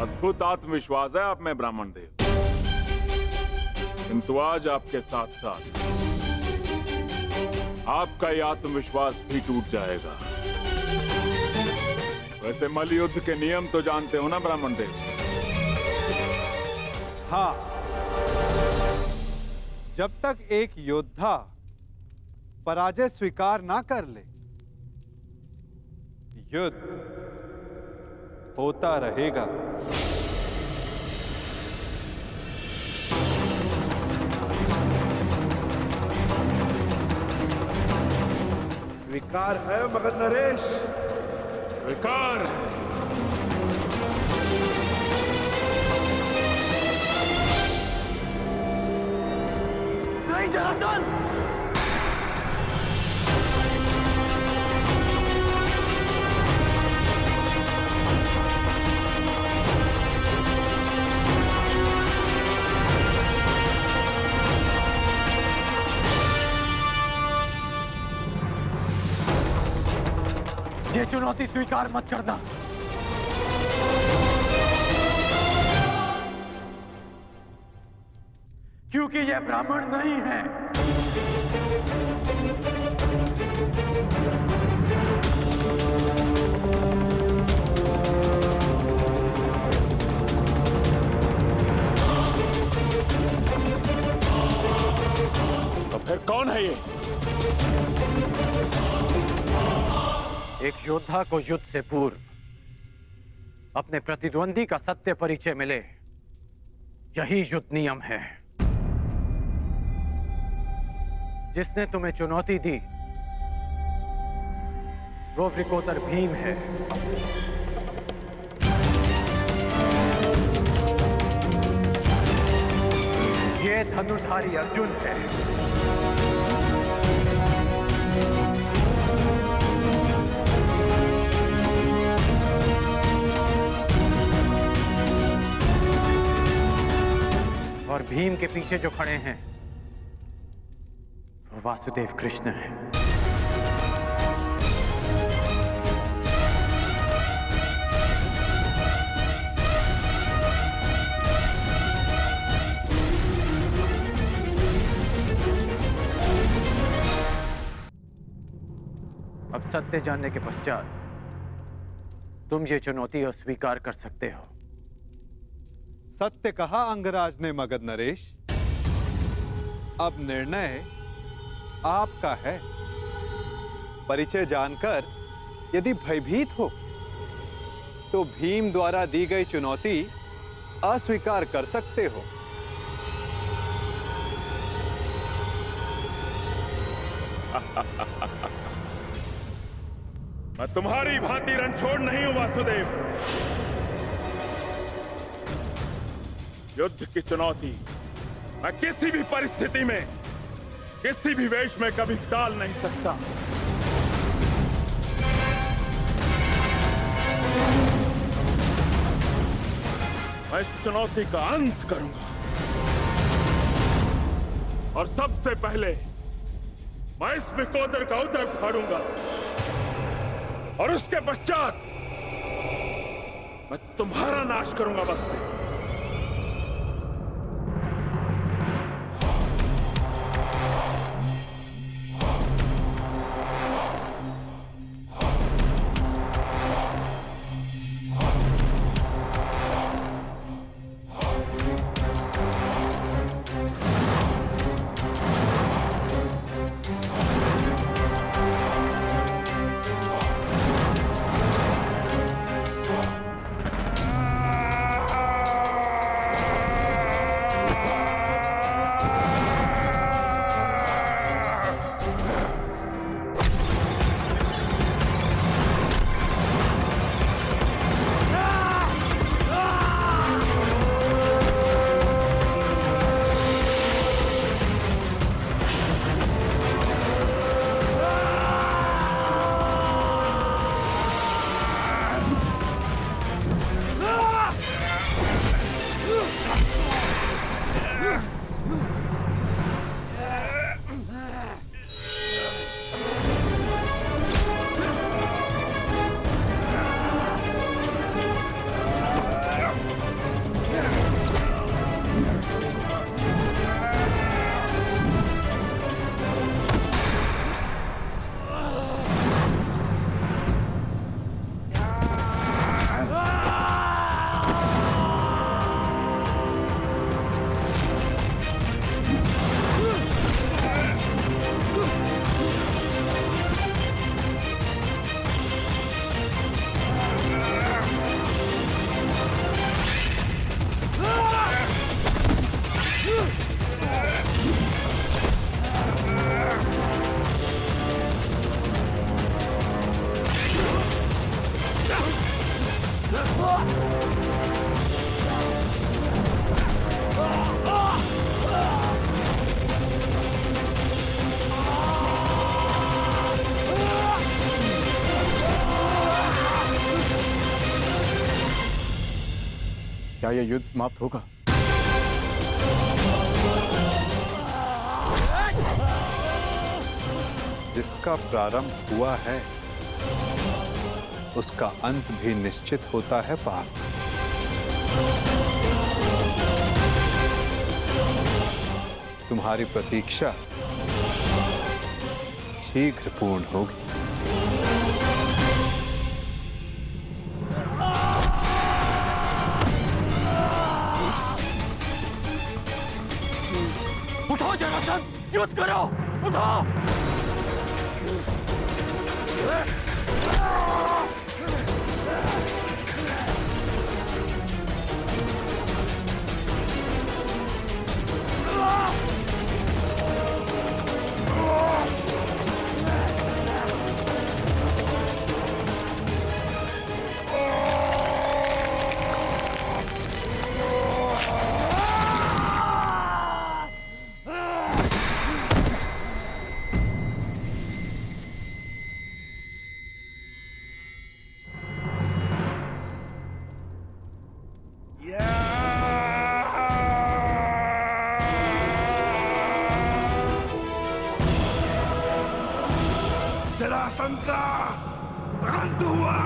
अद्भुत आत्मविश्वास है आप में ब्राह्मण देव, किंतु आज आपके साथ साथ आपका ये आत्मविश्वास भी टूट जाएगा। वैसे मल्लयुद्ध के नियम तो जानते हो ना ब्राह्मण देव? हाँ, जब तक एक योद्धा पराजय स्वीकार ना कर ले, युद्ध होता रहेगा। स्वीकार है मगध नरेश? स्वीकार। नहीं जनार्दन, ये चुनौती स्वीकार मत करना। क्योंकि ये ब्राह्मण नहीं है। तो फिर कौन है ये? एक योद्धा को युद्ध से पूर्व अपने प्रतिद्वंदी का सत्य परिचय मिले, यही युद्ध नियम है। जिसने तुम्हें चुनौती दी वो वृकोदर भीम है। ये धनुर्धारी अर्जुन है। और भीम के पीछे जो खड़े हैं वो वासुदेव कृष्ण है। अब सत्य जानने के पश्चात तुम ये चुनौती अस्वीकार कर सकते हो। सत्य कहा अंगराज ने मगध नरेश। अब निर्णय आपका है। परिचय जानकर यदि भयभीत हो तो भीम द्वारा दी गई चुनौती अस्वीकार कर सकते हो। मैं तुम्हारी भांति रणछोड़ नहीं हूं वासुदेव। युद्ध की चुनौती मैं किसी भी परिस्थिति में, किसी भी वेश में कभी टाल नहीं सकता। मैं इस चुनौती का अंत करूंगा और सबसे पहले मैं इस विकोदर का उदर फाड़ूंगा और उसके पश्चात मैं तुम्हारा नाश करूंगा। बस क्या यह युद्ध समाप्त होगा? जिसका प्रारंभ हुआ है उसका अंत भी निश्चित होता है पार्थ। तुम्हारी प्रतीक्षा शीघ्र पूर्ण होगी। उठो जरासंध, युद्ध करो, उठो। जरासंधा अंत हुआ।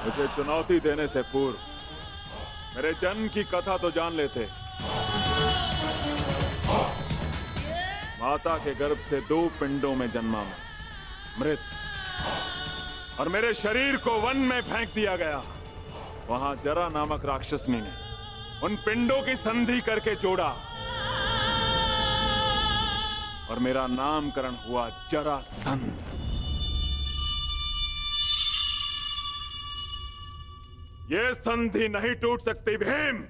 मुझे चुनौती देने से पूर्व मेरे जन्म की कथा तो जान लेते। माता के गर्भ से 2 पिंडों में जन्मा मैं, मृत, और मेरे शरीर को वन में फेंक दिया गया। वहां जरा नामक राक्षसनी ने उन पिंडों की संधि करके जोड़ा और मेरा नामकरण हुआ जरासंध। ये संधि नहीं टूट सकती भीम।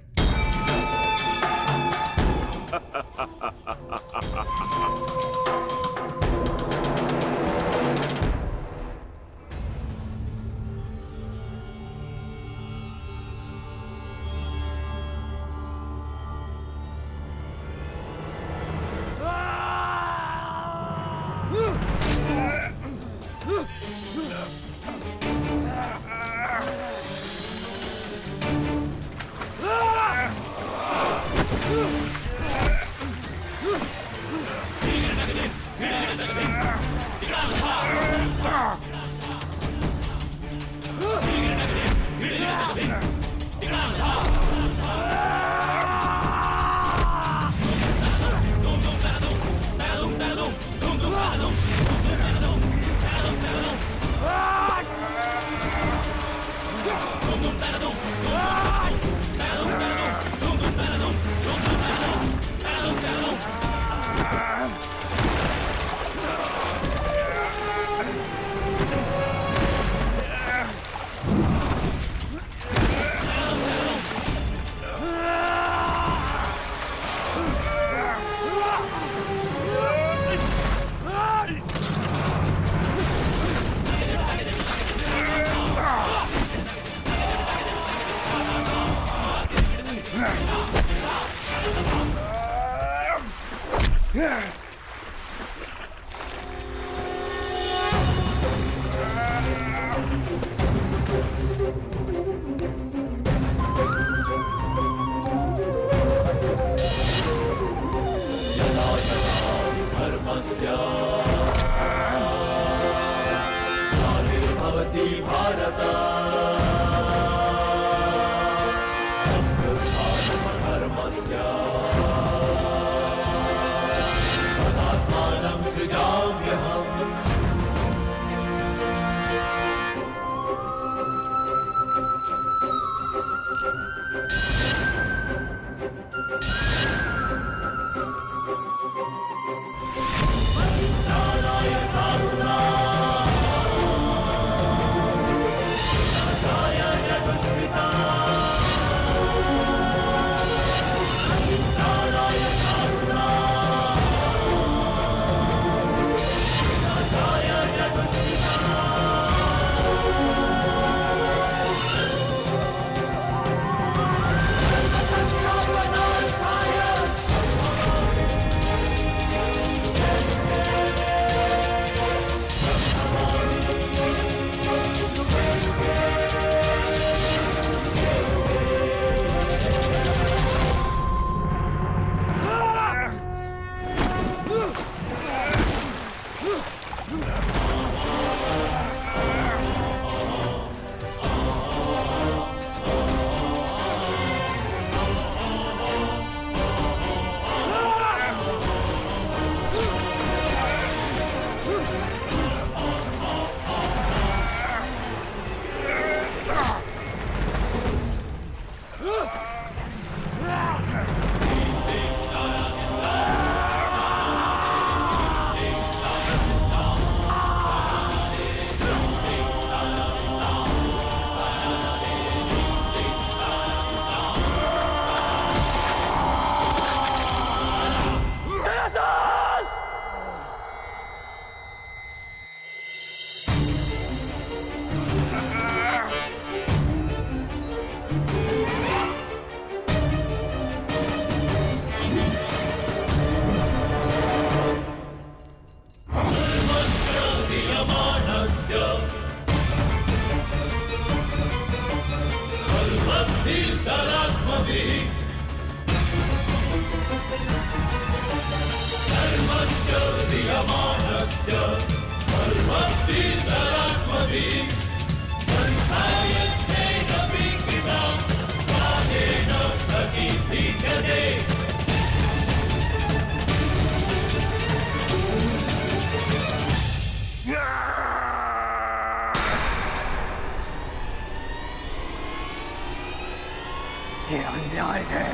ये अन्याय है,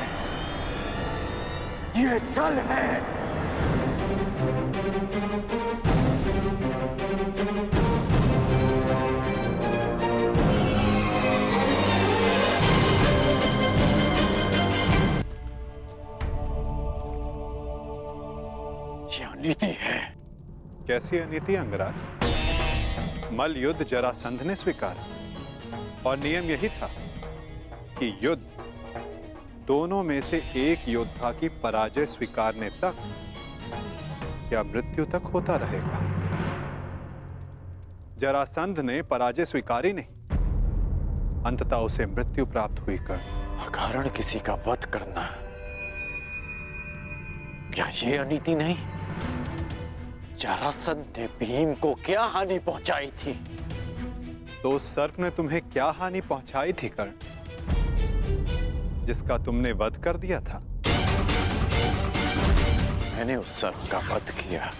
ये छल है। ये अनीति है। कैसी अनीति अंगराज? मल युद्ध जरासंध ने स्वीकारा और नियम यही था कि युद्ध दोनों में से एक योद्धा की पराजय स्वीकारने तक या मृत्यु तक होता रहेगा। जरासंध ने पराजय स्वीकारी नहीं, अंततः उसे मृत्यु प्राप्त हुई कर्ण। अकारण किसी का वध करना, क्या ये अनीति नहीं? जरासंध ने भीम को क्या हानि पहुंचाई थी? तो उस सर्प ने तुम्हें क्या हानि पहुंचाई थी कर्ण, जिसका तुमने वध कर दिया था? मैंने उस सर्प का वध किया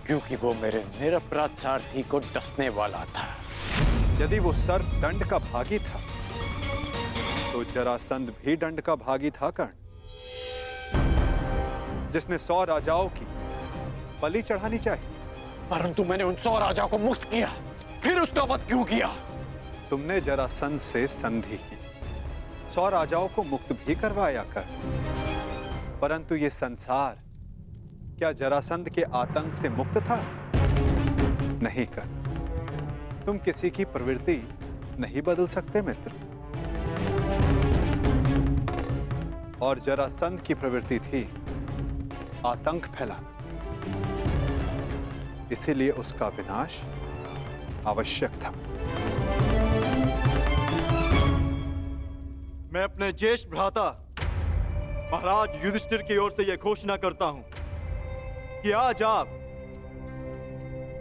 क्योंकि वो मेरे निरपराध सारथी को डसने वाला था। यदि वो सर्प दंड का भागी था तो जरासंध भी दंड का भागी था कर्ण, जिसने 100 राजाओं की बलि चढ़ानी चाहिए। परंतु मैंने उन 100 राजाओं को मुक्त किया, फिर उसका वध क्यों किया? तुमने जरासंध से संधि की, 100 राजाओं को मुक्त भी करवाया कर, परंतु ये संसार क्या जरासंध के आतंक से मुक्त था? नहीं कर। तुम किसी की प्रवृत्ति नहीं बदल सकते मित्र। और जरासंध की प्रवृत्ति थी आतंक फैलाना, इसीलिए उसका विनाश आवश्यक था। मैं अपने ज्येष्ठ भ्राता महाराज युधिष्ठिर की ओर से यह घोषणा करता हूं कि आज आप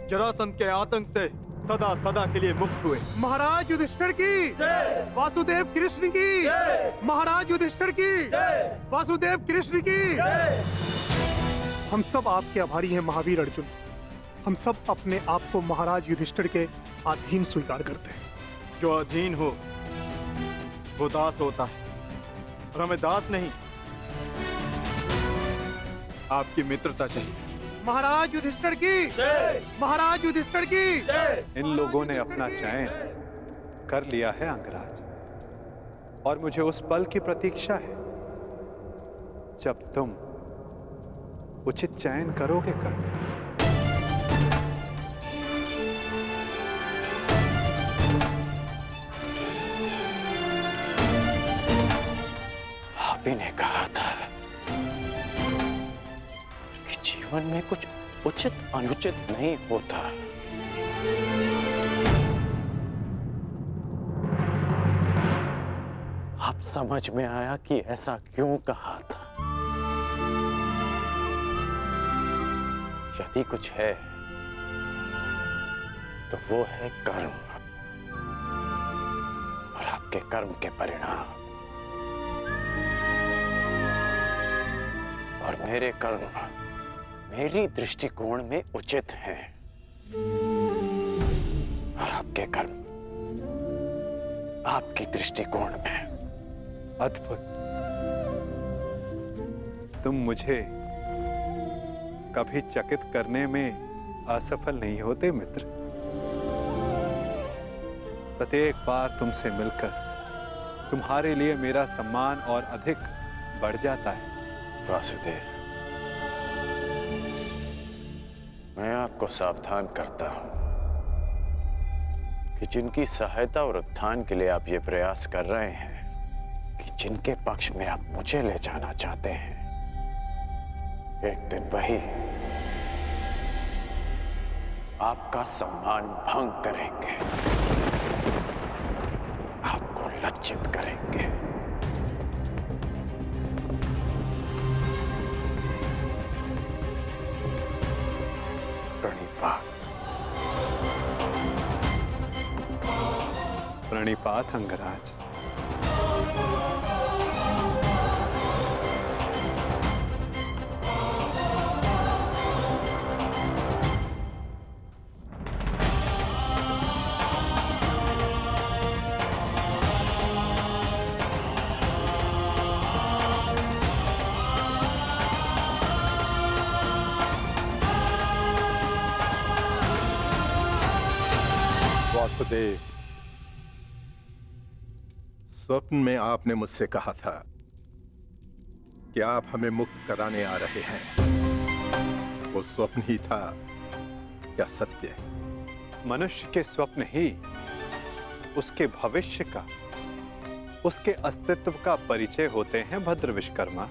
जरासंध के आतंक से सदा सदा के लिए मुक्त हुए। महाराज युधिष्ठिर की जय, वासुदेव कृष्ण की जय, महाराज युधिष्ठिर की जय, वासुदेव कृष्ण की जय। हम सब आपके आभारी हैं महावीर अर्जुन। हम सब अपने आप को महाराज युधिष्ठिर के अधीन स्वीकार करते हैं। जो अधीन हो वो दास होता है, और हमें दास नहीं, आपकी मित्रता चाहिए। महाराज युधिष्ठिर की जय, महाराज युधिष्ठिर की जय। इन लोगों ने अपना चयन कर लिया है अंगराज, और मुझे उस पल की प्रतीक्षा है जब तुम उचित चयन करोगे कर। आप ही ने कहा था कि जीवन में कुछ उचित अनुचित नहीं होता। अब समझ में आया कि ऐसा क्यों कहा था। यदि कुछ है तो वो है कर्म, और आपके कर्म के परिणाम, और मेरे कर्म मेरी दृष्टिकोण में उचित हैं, और आपके कर्म आपकी दृष्टिकोण में। अद्भुत। तुम मुझे कभी चकित करने में असफल नहीं होते मित्र। प्रत्येक बार तुमसे मिलकर तुम्हारे लिए मेरा सम्मान और अधिक बढ़ जाता है। वासुदेव, मैं आपको सावधान करता हूं कि जिनकी सहायता और उत्थान के लिए आप ये प्रयास कर रहे हैं कि जिनके पक्ष में आप मुझे ले जाना चाहते हैं, एक दिन वही आपका सम्मान भंग करेंगे, आपको लज्जित करेंगे। प्रणिपात। प्रणिपात अंगराज। वासुदेव, स्वप्न में आपने मुझसे कहा था कि आप हमें मुक्त कराने आ रहे हैं। वो स्वप्न ही था या सत्य? मनुष्य के स्वप्न ही उसके भविष्य का, उसके अस्तित्व का परिचय होते हैं भद्र विश्वकर्मा।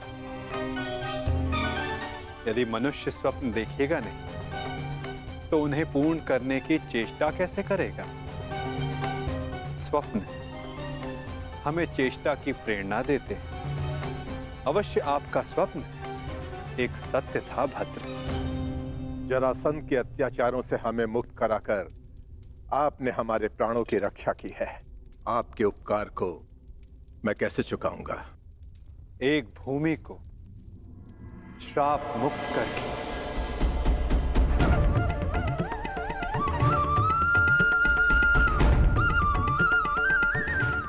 यदि मनुष्य स्वप्न देखेगा नहीं तो उन्हें पूर्ण करने की चेष्टा कैसे करेगा? स्वप्न हमें चेष्टा की प्रेरणा देते हैं। अवश्य आपका स्वप्न एक सत्य था भद्र। जरासंध के अत्याचारों से हमें मुक्त कराकर आपने हमारे प्राणों की रक्षा की है। आपके उपकार को मैं कैसे चुकाऊंगा? एक भूमि को श्राप मुक्त करके।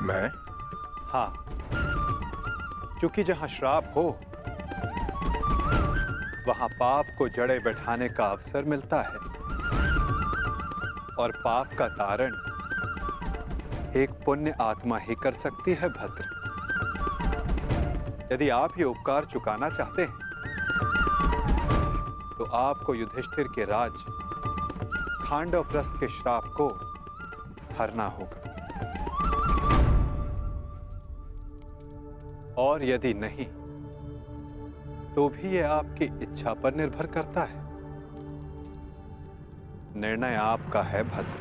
मैं? हाँ, क्योंकि जहां श्राप हो वहां पाप को जड़े बैठाने का अवसर मिलता है, और पाप का तारण एक पुण्य आत्मा ही कर सकती है भद्र। यदि आप ये उपकार चुकाना चाहते हैं तो आपको युधिष्ठिर के राज खांडवप्रस्थ के श्राप को हरना होगा, और यदि नहीं तो भी यह आपकी इच्छा पर निर्भर करता है। निर्णय आपका है भद्र।